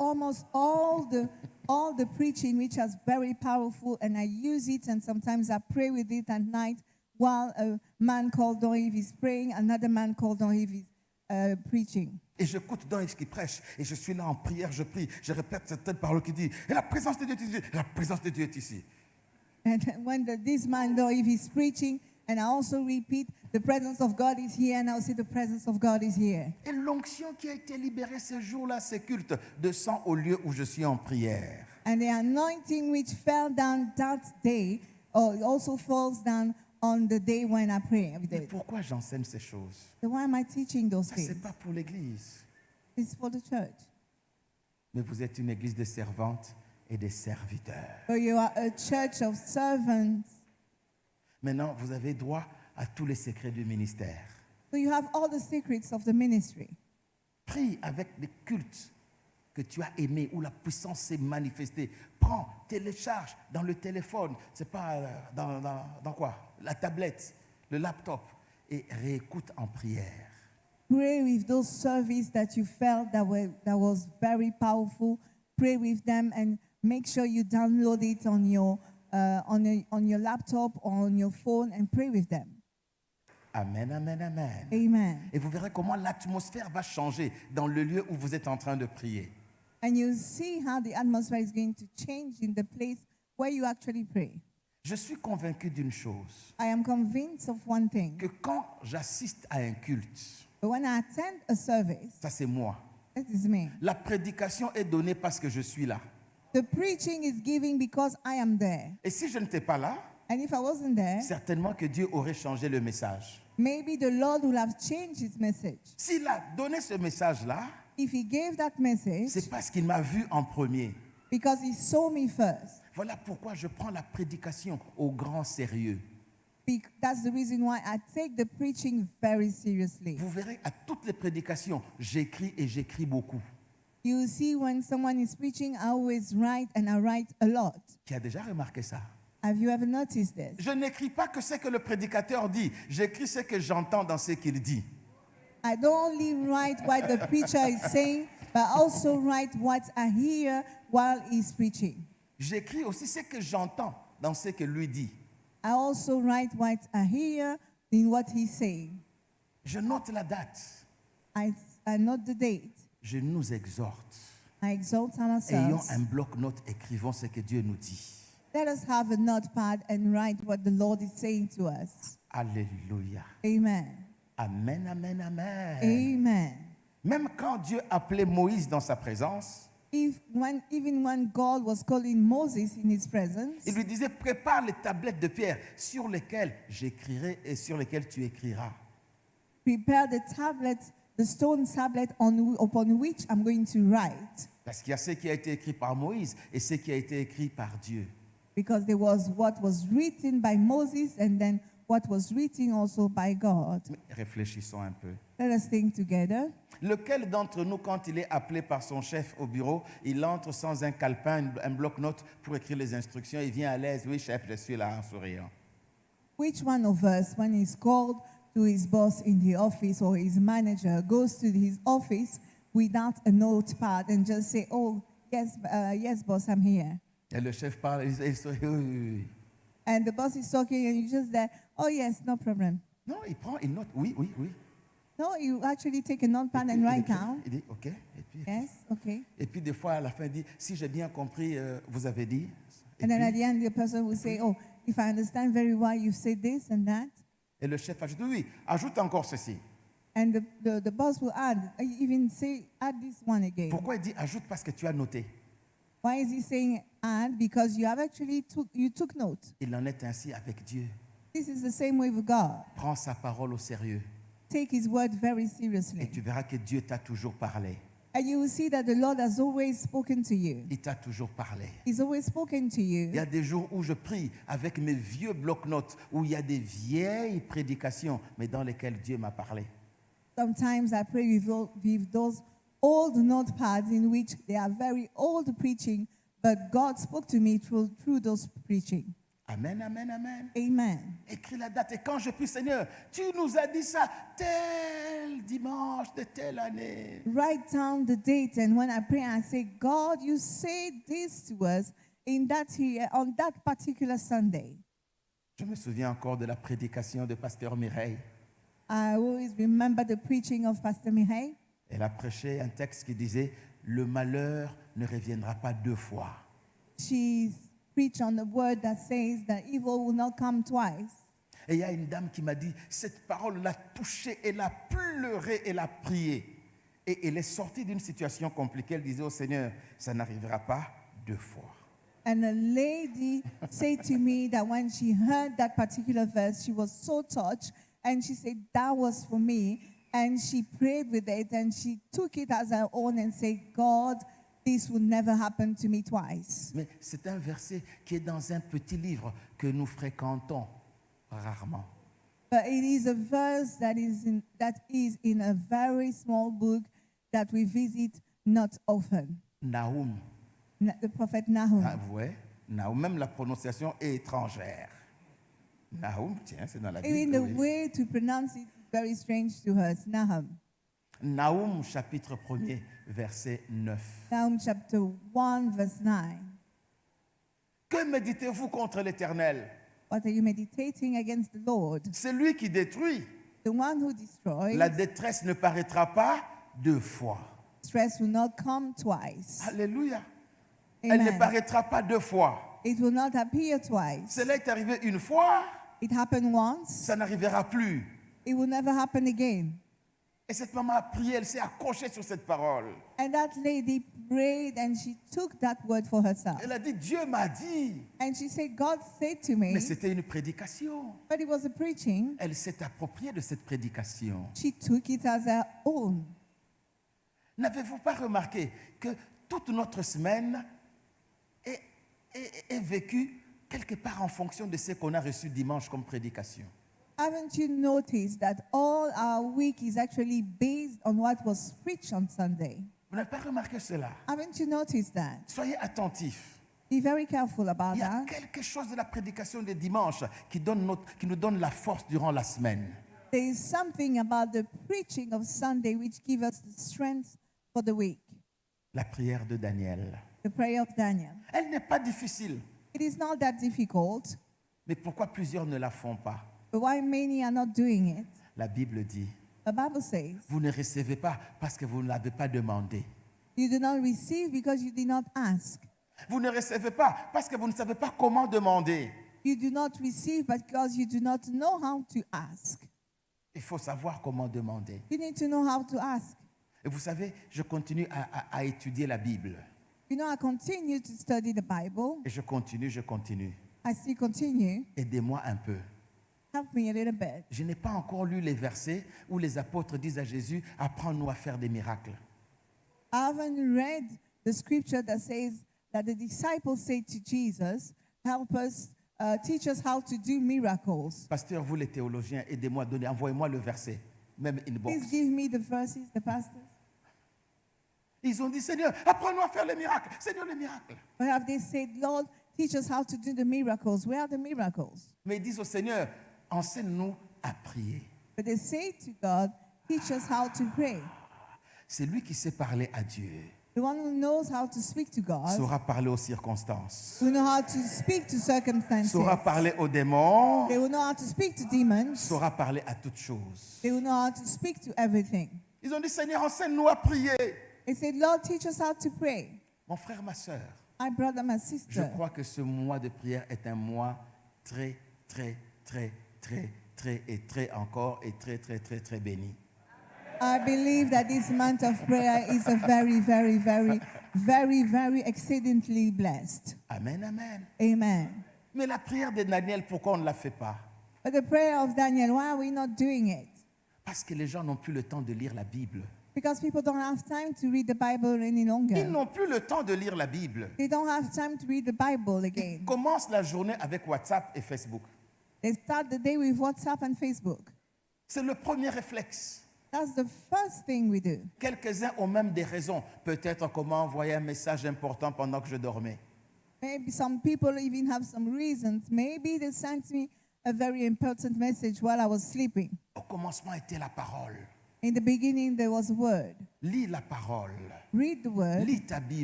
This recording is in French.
almost all the preaching, which is very powerful, and I use it, and sometimes I pray with it at night while a man called Don Yves is praying, another man called Don Yves is preaching. Et j'écoute Don Yves qui prêche, et je suis là en prière, je prie, je répète cette parole qui dit, et la présence de Dieu est ici, la présence de Dieu est ici. And when this man Don Yves is preaching, and I also repeat, the presence of God is here, and I'll say the presence of God is here. Et l'onction qui a été libérée ce jour-là, ce culte, descend au lieu où je suis en prière. And the anointing which fell down that day also falls down on the day when I pray every Mais day. pourquoi j'enseigne ces choses? So why am I teaching those Ça, things? c'est pas pour l'église. It's for the church. Mais vous êtes une église de servantes et de serviteurs. So you are a church of servants. Maintenant, vous avez droit à tous les secrets du ministère. So you have all the secrets of the ministry. Prie avec les cultes que tu as aimés, où la puissance s'est manifestée. Prends, télécharge dans le téléphone, c'est pas dans quoi? La tablette, le laptop, et réécoute en prière. Pray with those services that you felt that was very powerful. Pray with them and make sure you download it on your laptop or on your phone and pray with them. Amen, amen, amen. Amen. Et vous verrez comment l'atmosphère va changer dans le lieu où vous êtes en train de prier. And you see how the atmosphere is going to change in the place where you actually pray. Je suis convaincu d'une chose, I am convinced of one thing. que quand j'assiste à un culte, But when I attend a service, ça c'est moi, that is me. la prédication est donnée parce que je suis là. The preaching is given because I am there. Et si je n'étais pas là, And if I wasn't there, certainement que Dieu aurait changé le message. maybe the Lord would have changed his message. S'il a donné ce message-là, If he gave that message, c'est parce qu'il m'a vu en premier. because he saw me first. Voilà pourquoi je prends la prédication au grand sérieux. That's the reason why I take the preaching very seriously. Vous verrez, à toutes les prédications, j'écris et j'écris beaucoup. You see, when someone is preaching, I always write, and I write a lot. Qui a déjà remarqué ça? Have you ever noticed this? Je n'écris pas que ce que le prédicateur dit, j'écris ce que j'entends dans ce qu'il dit. I don't only write what the preacher is saying, but I also write what I hear while he's preaching. J'écris aussi ce que j'entends dans ce que lui dit. I also write what I hear in what he's saying. Je note la date. I note the date. Je nous exhorte. I exalt on Ayons ourselves. un bloc-notes, écrivons ce que Dieu nous dit. Let us have a notepad and write what the Lord is saying to us. Alléluia. Amen. Amen, amen, amen. Amen. Même quand Dieu appelait Moïse dans sa présence, Even when God was calling Moses in his presence, il lui disait, prépare les tablettes de pierre sur lesquelles j'écrirai et sur lesquelles tu écriras. prepare the stone tablet upon which I'm going to write. Parce qu'il y a ce qui a été écrit par Moïse et ce qui a été écrit par Dieu. Because there was what was written by Moses and then what was written also by God. Mais réfléchissons un peu. Let us think together. Lequel d'entre nous, quand il est appelé par son chef au bureau, il entre sans un calepin, un bloc-notes pour écrire les instructions, il vient à l'aise, oui chef, je suis là en souriant. Which one of us, when he's called to his boss in the office or his manager, goes to his office without a notepad and just say, oh, yes, boss, I'm here. Et le chef parle, il sourit, oui, oui, oui. And the boss is talking and you just there, oh, yes, no problem. Non, il prend, il note, oui, oui, oui. No, you actually take a notepad and Il write écrit, down. il dit, OK. Yes, okay. Et puis des fois, à la fin, il dit, si j'ai bien compris, vous avez dit. Et, And then at puis- the end, the person will say, oh, if I understand very well, you say this and that. et le chef ajoute, oui, ajoute encore ceci. And the boss will add, even say, add this one again. Pourquoi il dit ajoute? Parce que tu as noté. Why is he saying add? Because you have actually took note. Il en est ainsi avec Dieu. This is the same way with God. Prends sa parole au sérieux. Take his word very Et seriously. tu verras que Dieu t'a toujours parlé. And you will see that the Lord has always spoken to you. Il t'a toujours parlé. He's always spoken to Il y you. a des jours où je prie avec mes vieux bloc-notes, où il y a des vieilles prédications, mais dans lesquelles Dieu m'a parlé. Sometimes I pray with those old notepads in which they are very old preaching, but God spoke to me through those preaching. Amen, amen, amen. Amen. Écris la date. Et quand je prie, Seigneur, tu nous as dit ça tel dimanche de telle année. Write down the date, and when I pray, I say, God, you said this to us in that year, on that particular Sunday. Je me souviens encore de la prédication de Pasteur Mireille. I always remember the preaching of Pastor Mihai. Elle a prêché un texte qui disait « Le malheur ne reviendra pas deux fois She's preached on the word that says that evil will not come twice. ». Et il y a une dame qui m'a dit « Cette parole l'a touchée, elle a pleuré, elle a prié. » Et elle est sortie d'une situation compliquée. Elle disait au Seigneur « Ça n'arrivera pas deux fois. » And a lady said to me that when she heard that particular verse, she was so touched, and she said, that was for me. And she prayed with it, and she took it as her own and said, God, this will never happen to me twice. Mais c'est un verset qui est dans un petit livre que nous fréquentons rarement. But it is a verse that is in a very small book that we visit not often. Nahum. The prophet Nahum. Ah, vous voyez, Nahum, même la prononciation est étrangère. Nahum, tiens, c'est dans la Even Bible. the oui. way to pronounce it is very strange to us. Nahum. Nahum, chapitre 1er, verset 9. Nahum chapter 1, verse 9. Que méditez-vous contre l'Éternel? What are you meditating against the Lord? C'est lui qui détruit. The one who destroys. La détresse ne paraîtra pas deux fois. Stress will not come twice. Alléluia. Elle ne Amen. paraîtra pas deux fois. It will not appear twice. Cela est arrivé une fois, It happened once. ça n'arrivera plus. It will never happen again. Et cette maman a prié, elle s'est accrochée sur cette parole. And that lady prayed and she took that word for herself. Elle a dit, Dieu m'a dit. And she said, God said to me, Mais c'était une prédication. but it was a preaching. Elle s'est appropriée de cette prédication. She took it as her own. N'avez-vous pas remarqué que toute notre semaine est vécue quelque part en fonction de ce qu'on a reçu dimanche comme prédication? Haven't you noticed that all our week is actually based on what was preached on Sunday? Vous n'avez pas remarqué cela? Haven't you noticed that? Soyez attentifs. Be very careful about Il y a that. quelque chose de la prédication de dimanche qui nous donne la force durant la semaine. There is something about the preaching of Sunday which gives us the strength for the week. La prière de Daniel. The prayer of Daniel. Elle n'est pas difficile. It is not that difficult, Mais pourquoi plusieurs ne la font pas? but why many are not doing it? La Bible dit, The Bible says, vous ne recevez pas parce que vous ne l'avez pas demandé. you do not receive because you did not ask. Vous ne recevez pas parce que vous ne savez pas comment demander. You do not receive because you do not know how to ask. Il faut savoir comment demander. You need to know how to ask. Et vous savez, je continue à étudier la Bible. You know, I continue to study the Bible. Et je continue. I still continue. Aidez-moi un peu. Help me a little bit. Je n'ai pas encore lu les versets où les apôtres disent à Jésus, apprends-nous à faire des miracles. I haven't read the scripture that says that the disciples say to Jesus, help us, teach us how to do miracles. Pasteur, vous les théologiens, aidez-moi, envoyez-moi le verset, même inbox. Please give me the verses, the pastors. Ils ont dit, Seigneur, apprends-nous à faire les miracles. Seigneur, les miracles. Or have they said, Lord, teach us how to do the miracles? Where are the miracles? Mais ils disent au Seigneur, enseigne-nous à prier. But they say to God, teach us how to pray. C'est lui qui sait parler à Dieu, The one who knows how to speak to God, saura parler aux circonstances, who know how to speak to circumstances. saura parler aux démons, They will know how to speak to demons. saura parler à toutes choses. They will know how to speak to everything. Ils ont dit, Seigneur, enseigne-nous à prier. They said, Lord, teach us how to pray. Mon frère, ma soeur, My brother, my je sister, crois que ce mois de prière est un mois très, très, très, très, très, et très encore, et très, très, très, très béni. I believe that this month of prayer is a very, very, very, very, very exceedingly blessed. Amen, amen. Amen. Mais la prière de Daniel, pourquoi on ne la fait pas? But the prayer of Daniel, why are we not doing it? Parce que les gens n'ont plus le temps de lire la Bible. Because people don't have time to read the Bible any Ils longer. n'ont plus le temps de lire la Bible. They don't have time to read the Bible Ils again. commencent la journée avec WhatsApp et Facebook. They start the day with WhatsApp and Facebook. C'est le premier réflexe. That's the first thing we do. Quelques-uns ont même des raisons. Peut-être comment envoyer un message important pendant que je dormais. Maybe some people even have some reasons. Maybe they sent me a very important message while I was sleeping. Au commencement était la parole. In the beginning, there was a word. Lis la parole. Read the word. Lis ta Bible.